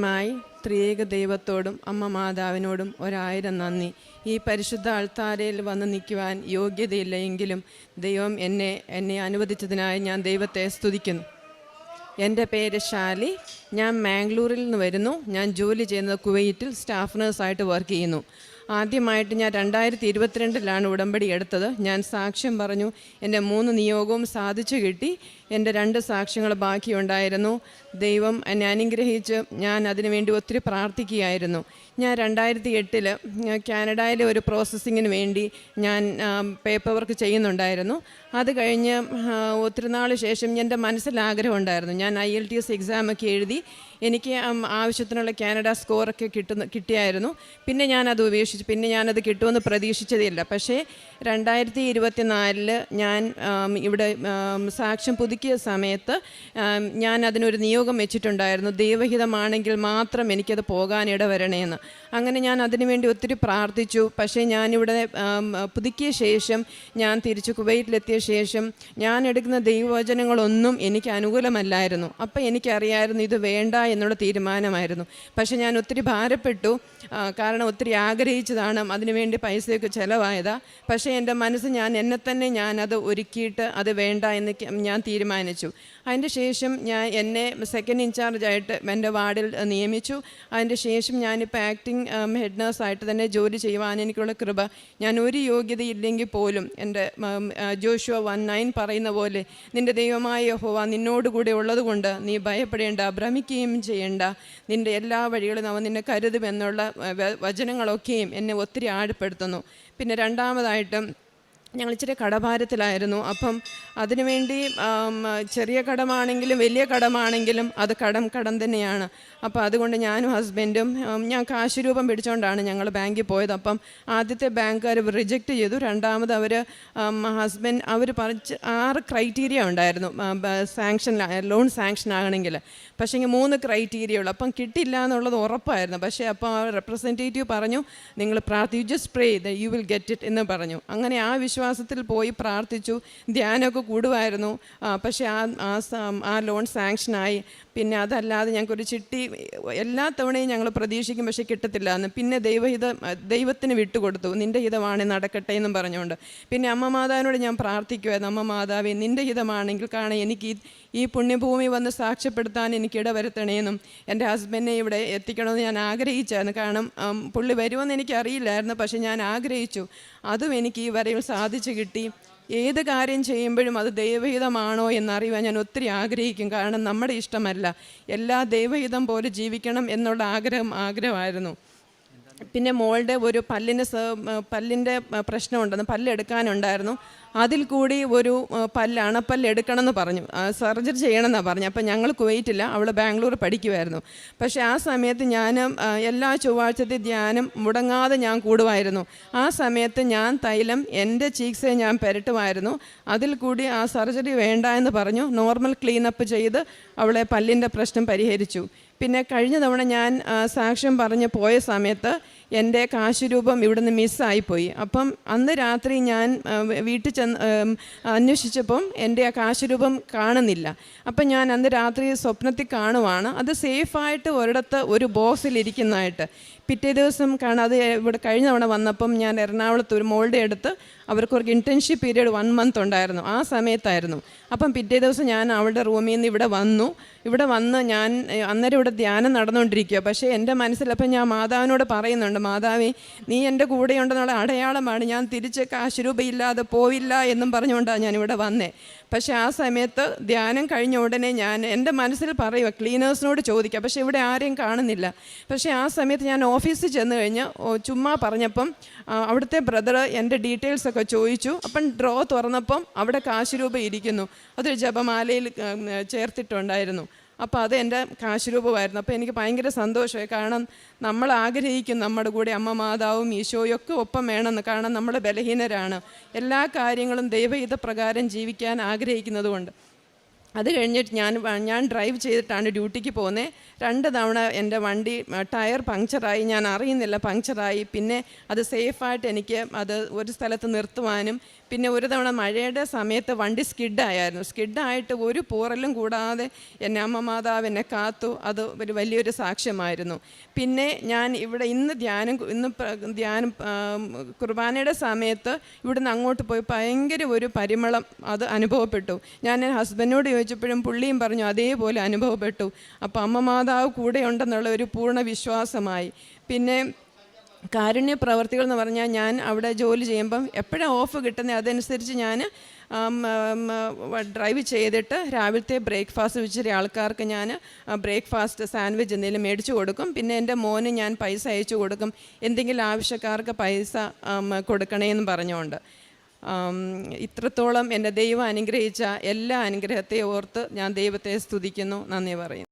മായി ത്രിയേക ദൈവത്തോടും അമ്മ മാതാവിനോടും 1000 നന്ദി. ഈ പരിശുദ്ധ അൾത്താരയിൽ വന്ന് നിൽക്കുവാൻ യോഗ്യതയില്ല എങ്കിലും ദൈവം എന്നെ അനുവദിച്ചതിനായി ഞാൻ ദൈവത്തെ സ്തുതിക്കുന്നു. എൻ്റെ പേര് ഷാലി. ഞാൻ മാംഗ്ലൂരിൽ നിന്ന് വരുന്നു. ഞാൻ ജോലി ചെയ്യുന്നത് കുവൈറ്റിൽ സ്റ്റാഫ് നേഴ്സായിട്ട് വർക്ക് ചെയ്യുന്നു. ആദ്യമായിട്ട് ഞാൻ 2022 ഉടമ്പടി എടുത്തത്. ഞാൻ സാക്ഷ്യം പറഞ്ഞു. എൻ്റെ 3 നിയോഗവും സാധിച്ചു കിട്ടി. എൻ്റെ 2 സാക്ഷ്യങ്ങൾ ബാക്കിയുണ്ടായിരുന്നു. ദൈവം എന്നെ അനുഗ്രഹിച്ച് ഞാൻ അതിനുവേണ്ടി ഒത്തിരി പ്രാർത്ഥിക്കുകയായിരുന്നു. ഞാൻ 2008 കാനഡയിലെ ഒരു പ്രോസസ്സിങ്ങിന് വേണ്ടി ഞാൻ പേപ്പർ വർക്ക് ചെയ്യുന്നുണ്ടായിരുന്നു. അത് കഴിഞ്ഞ് ഒത്തിരി നാൾ ശേഷം എൻ്റെ മനസ്സിലാഗ്രഹം ഉണ്ടായിരുന്നു. ഞാൻ IELTS എക്സാമൊക്കെ എഴുതി എനിക്ക് ആവശ്യത്തിനുള്ള കാനഡ സ്കോറൊക്കെ കിട്ടിയായിരുന്നു. പിന്നെ ഞാനത് ഉപേക്ഷിച്ചു. പിന്നെ ഞാനത് കിട്ടുമെന്ന് പ്രതീക്ഷിച്ചതില്ല. പക്ഷേ 2024 ഞാൻ ഇവിടെ സാക്ഷ്യം പുതുക്കിയ സമയത്ത് ഞാൻ അതിനൊരു നിയോഗം വെച്ചിട്ടുണ്ടായിരുന്നു. ദൈവഹിതമാണെങ്കിൽ മാത്രം എനിക്കത് പോകാനിട വരണേന്ന്. അങ്ങനെ ഞാൻ അതിനുവേണ്ടി ഒത്തിരി പ്രാർത്ഥിച്ചു. പക്ഷേ ഞാനിവിടെ പുതുക്കിയ ശേഷം ഞാൻ തിരിച്ച് കുവൈറ്റിലെത്തിയ ശേഷം ഞാൻ എടുക്കുന്ന ദൈവവചനങ്ങളൊന്നും എനിക്ക് അനുകൂലമല്ലായിരുന്നു. അപ്പം എനിക്കറിയായിരുന്നു ഇത് വേണ്ട എന്നുള്ള തീരുമാനമായിരുന്നു. പക്ഷേ ഞാൻ ഒത്തിരി ഭാരപ്പെട്ടു. കാരണം ഒത്തിരി ആഗ്രഹിച്ചതാണ്. അതിനുവേണ്ടി പൈസയൊക്കെ ചിലവായതാണ്. പക്ഷേ എൻ്റെ മനസ്സ് ഞാനത് ഒരുക്കിയിട്ട് അത് വേണ്ട എന്ന് ഞാൻ തീരുമാനിച്ചു. അതിൻ്റെ ശേഷം എന്നെ സെക്കൻഡ് ഇൻചാർജായിട്ട് എൻ്റെ വാർഡിൽ നിയമിച്ചു. അതിൻ്റെ ശേഷം ഞാനിപ്പോൾ ആക്ടിങ് ഹെഡ് നേഴ്സായിട്ട് തന്നെ ജോലി ചെയ്യുവാൻ എനിക്കുള്ള കൃപ. ഞാൻ ഒരു യോഗ്യതയില്ലെങ്കിൽ പോലും എൻ്റെ ജോഷുവ 1:9 പറയുന്ന പോലെ നിൻ്റെ ദൈവമായ യഹോവ നിന്നോടുകൂടെ ഉള്ളത് കൊണ്ട് നീ ഭയപ്പെടേണ്ട, ഭ്രമിക്കുകയും ചെയ്യേണ്ട, നിൻ്റെ എല്ലാ വഴികളും അവൻ നിന്നെ കരുതുമെന്നുള്ള വചനങ്ങളൊക്കെയും എന്നെ ഒത്തിരി ആഴപ്പെടുത്തുന്നു. പിന്നെ രണ്ടാമതായിട്ടും ഞങ്ങൾ ഇച്ചിരി കടഭാരത്തിലായിരുന്നു. അപ്പം അതിനുവേണ്ടി ചെറിയ കടമാണെങ്കിലും വലിയ കടമാണെങ്കിലും അത് കടം തന്നെയാണ്. അപ്പോൾ അതുകൊണ്ട് ഞാനും ഹസ്ബൻഡും ഞാൻ കാശ് രൂപം പിടിച്ചുകൊണ്ടാണ് ഞങ്ങൾ ബാങ്കിൽ പോയത്. അപ്പം ആദ്യത്തെ ബാങ്കുകാർ റിജക്റ്റ് ചെയ്തു. രണ്ടാമത് ഹസ്ബൻഡ് അവർ 6 ക്രൈറ്റീരിയ ഉണ്ടായിരുന്നു ലോൺ സാങ്ഷൻ ആകണമെങ്കിൽ. പക്ഷേ 3 ക്രൈറ്റീരിയ ഉള്ളു. അപ്പം കിട്ടില്ല എന്നുള്ളത് ഉറപ്പായിരുന്നു. പക്ഷേ അപ്പോൾ റെപ്രസെൻറ്റേറ്റീവ് പറഞ്ഞു നിങ്ങൾ you just pray you will get it എന്ന് പറഞ്ഞു. അങ്ങനെ ആ വിശ്വാസത്തിൽ പോയി പ്രാർത്ഥിച്ചു. ധ്യാനമൊക്കെ കൂടുമായിരുന്നു. പക്ഷേ ആ ലോൺ സാങ്ഷനായി. പിന്നെ അതല്ലാതെ ഞങ്ങൾക്കൊരു ചിട്ടി എല്ലാ തവണയും ഞങ്ങൾ പ്രതീക്ഷിക്കും, പക്ഷേ കിട്ടത്തില്ല എന്ന്. പിന്നെ ദൈവത്തിന് വിട്ടുകൊടുത്തു. നിൻ്റെ ഹിതമാണ് നടക്കട്ടെ എന്നും പറഞ്ഞുകൊണ്ട്. പിന്നെ അമ്മ മാതാവിനോട് ഞാൻ പ്രാർത്ഥിക്കുമായിരുന്നു, അമ്മ മാതാവേ നിൻ്റെ ഹിതമാണെങ്കിൽ എനിക്ക് ഈ പുണ്യഭൂമി വന്ന് സാക്ഷ്യപ്പെടുത്താൻ എനിക്ക് ഇടവരുത്തണേന്നും എൻ്റെ ഹസ്ബൻഡിനെ ഇവിടെ എത്തിക്കണമെന്ന് ഞാൻ ആഗ്രഹിച്ചായിരുന്നു. കാരണം പുള്ളി വരുമെന്ന് എനിക്കറിയില്ലായിരുന്നു, പക്ഷേ ഞാൻ ആഗ്രഹിച്ചു. അതും എനിക്ക് ഈ വരയിൽ സാധിച്ചു കിട്ടി. ഏത് കാര്യം ചെയ്യുമ്പോഴും അത് ദൈവഹിതമാണോ എന്നറിയുവാൻ ഞാൻ ഒത്തിരി ആഗ്രഹിക്കും. കാരണം നമ്മുടെ ഇഷ്ടമല്ല, എല്ലാ ദൈവഹിതം പോലെ ജീവിക്കണം എന്നുള്ള ആഗ്രഹമായിരുന്നു. പിന്നെ മോളുടെ ഒരു പല്ലിൻ്റെ പ്രശ്നമുണ്ടെന്ന്, പല്ലെടുക്കാനുണ്ടായിരുന്നു. അതിൽ കൂടി ഒരു അണപ്പല്ല് എടുക്കണമെന്ന് പറഞ്ഞു, സർജറി ചെയ്യണമെന്നാണ് പറഞ്ഞു. അപ്പം ഞങ്ങൾ കുവൈറ്റില്ല, അവൾ ബാംഗ്ലൂർ പഠിക്കുമായിരുന്നു. പക്ഷേ ആ സമയത്ത് ഞാൻ എല്ലാ ചൊവ്വാഴ്ചത്തെ ധ്യാനം മുടങ്ങാതെ ഞാൻ കൂടുമായിരുന്നു. ആ സമയത്ത് ഞാൻ തൈലം എൻ്റെ ചീക്സെ ഞാൻ പുരട്ടുമായിരുന്നു. അതിൽ കൂടി ആ സർജറി വേണ്ട എന്ന് പറഞ്ഞു. നോർമൽ ക്ലീനപ്പ് ചെയ്ത് അവളെ പല്ലിൻ്റെ പ്രശ്നം പരിഹരിച്ചു. പിന്നെ കഴിഞ്ഞ തവണ ഞാൻ സാക്ഷ്യം പറഞ്ഞ് പോയ സമയത്ത് എൻ്റെ കാശ് രൂപം ഇവിടുന്ന് മിസ്സായിപ്പോയി. അപ്പം അന്ന് രാത്രി ഞാൻ വീട്ടിൽ അന്വേഷിച്ചപ്പം എൻ്റെ ആ കാശ് രൂപം കാണുന്നില്ല. അപ്പം ഞാൻ അന്ന് രാത്രി സ്വപ്നത്തിൽ കാണുവാണ് അത് സേഫായിട്ട് ഒരിടത്ത് ഒരു ബോക്സിലിരിക്കുന്നതായിട്ട്. പിറ്റേ ദിവസം അത് ഇവിടെ കഴിഞ്ഞ തവണ വന്നപ്പം ഞാൻ എറണാകുളത്ത് ഒരു മോളുടെ അടുത്ത് അവർക്കൊരു ഇൻറ്റേൺഷിപ്പ് പീരീഡ് 1 മന്ത് ഉണ്ടായിരുന്നു. ആ സമയത്തായിരുന്നു. അപ്പം പിറ്റേ ദിവസം ഞാൻ അവളുടെ റൂമിൽ നിന്ന് ഇവിടെ വന്ന് ഞാൻ അന്നേരം ഇവിടെ ധ്യാനം നടന്നുകൊണ്ടിരിക്കുക. പക്ഷേ എൻ്റെ മനസ്സിലപ്പം ഞാൻ മാതാവിനോട് പറയുന്നുണ്ട്, മാതാവേ നീ എൻ്റെ കൂടെയുണ്ടെന്നുള്ള അടയാളമാണ്, ഞാൻ തിരിച്ച് കാശ് രൂപയില്ലാതെ പോവില്ല എന്നും പറഞ്ഞുകൊണ്ടാണ് ഞാനിവിടെ വന്നേ. പക്ഷേ ആ സമയത്ത് ധ്യാനം കഴിഞ്ഞ ഉടനെ ഞാൻ എൻ്റെ മനസ്സിൽ പറയുക ക്ലീനേഴ്സിനോട് ചോദിക്കുക, പക്ഷേ ഇവിടെ ആരെയും കാണുന്നില്ല. പക്ഷേ ആ സമയത്ത് ഞാൻ ഓഫീസിൽ ചെന്ന് കഴിഞ്ഞ് ചുമ്മാ പറഞ്ഞപ്പം അവിടുത്തെ ബ്രദർ എൻ്റെ ഡീറ്റെയിൽസൊക്കെ ചോദിച്ചു. അപ്പം ഡ്രോ തുറന്നപ്പം അവിടെ കാശ് രൂപ ഇരിക്കുന്നു. അതൊരു ജപമാലയിൽ ചേർത്തിട്ടുണ്ടായിരുന്നു. അപ്പോൾ അത് എൻ്റെ കാശ് രൂപമായിരുന്നു. അപ്പോൾ എനിക്ക് ഭയങ്കര സന്തോഷമായി. കാരണം നമ്മൾ ആഗ്രഹിക്കും നമ്മുടെ കൂടെ അമ്മ മാതാവും ഈശോയും ഒക്കെ ഒപ്പം വേണമെന്ന്. കാരണം നമ്മൾ ബലഹീനരാണ്. എല്ലാ കാര്യങ്ങളും ദൈവഹിത പ്രകാരം ജീവിക്കാൻ ആഗ്രഹിക്കുന്നത് കൊണ്ട്. അത് കഴിഞ്ഞിട്ട് ഞാൻ ഡ്രൈവ് ചെയ്തിട്ടാണ് ഡ്യൂട്ടിക്ക് പോകുന്നത്. 2 തവണ എൻ്റെ വണ്ടി ടയർ പങ്ക്ചറായി, ഞാൻ അറിയുന്നില്ല പങ്ക്ചറായി. പിന്നെ അത് സേഫായിട്ട് എനിക്ക് അത് ഒരു സ്ഥലത്ത് നിർത്തുവാനും, പിന്നെ ഒരു തവണ മഴയുടെ സമയത്ത് വണ്ടി സ്കിഡായിരുന്നു. സ്കിഡായിട്ട് ഒരു പോറലും കൂടാതെ എന്നെ അമ്മ മാതാവ് എന്നെ കാത്തു. അത് ഒരു വലിയൊരു സാക്ഷ്യമായിരുന്നു. പിന്നെ ഞാൻ ഇവിടെ ഇന്ന് ധ്യാനം കുർബാനയുടെ സമയത്ത് ഇവിടുന്ന് അങ്ങോട്ട് പോയി ഭയങ്കര ഒരു പരിമളം അത് അനുഭവപ്പെട്ടു. ഞാൻ ഹസ്ബൻഡിനോട് ചോദിച്ചപ്പോഴും പുള്ളിയും പറഞ്ഞു അതേപോലെ അനുഭവപ്പെട്ടു. അപ്പോൾ അമ്മ മാതാവ് കൂടെ ഉണ്ടെന്നുള്ള ഒരു പൂർണ്ണ വിശ്വാസമായി. പിന്നെ കാരുണ്യ പ്രവർത്തികൾ എന്ന് പറഞ്ഞാൽ ഞാൻ അവിടെ ജോലി ചെയ്യുമ്പം എപ്പോഴാണ് ഓഫ് കിട്ടുന്നത് അതനുസരിച്ച് ഞാൻ ഡ്രൈവ് ചെയ്തിട്ട് രാവിലത്തെ ബ്രേക്ക്ഫാസ്റ്റ് ഇച്ചിരി ആൾക്കാർക്ക് ഞാൻ ബ്രേക്ക്ഫാസ്റ്റ് സാൻഡ്വിച്ച് എന്തെങ്കിലും മേടിച്ചു കൊടുക്കും. പിന്നെ എൻ്റെ മോന് ഞാൻ പൈസ അയച്ചു കൊടുക്കും, എന്തെങ്കിലും ആവശ്യക്കാർക്ക് പൈസ കൊടുക്കണേന്ന് പറഞ്ഞുകൊണ്ട്. ഇത്രത്തോളം എൻ്റെ ദൈവം അനുഗ്രഹിച്ച എല്ലാ അനുഗ്രഹത്തെ ഓർത്ത് ഞാൻ ദൈവത്തെ സ്തുതിക്കുന്നു, നന്ദി പറയുന്നു.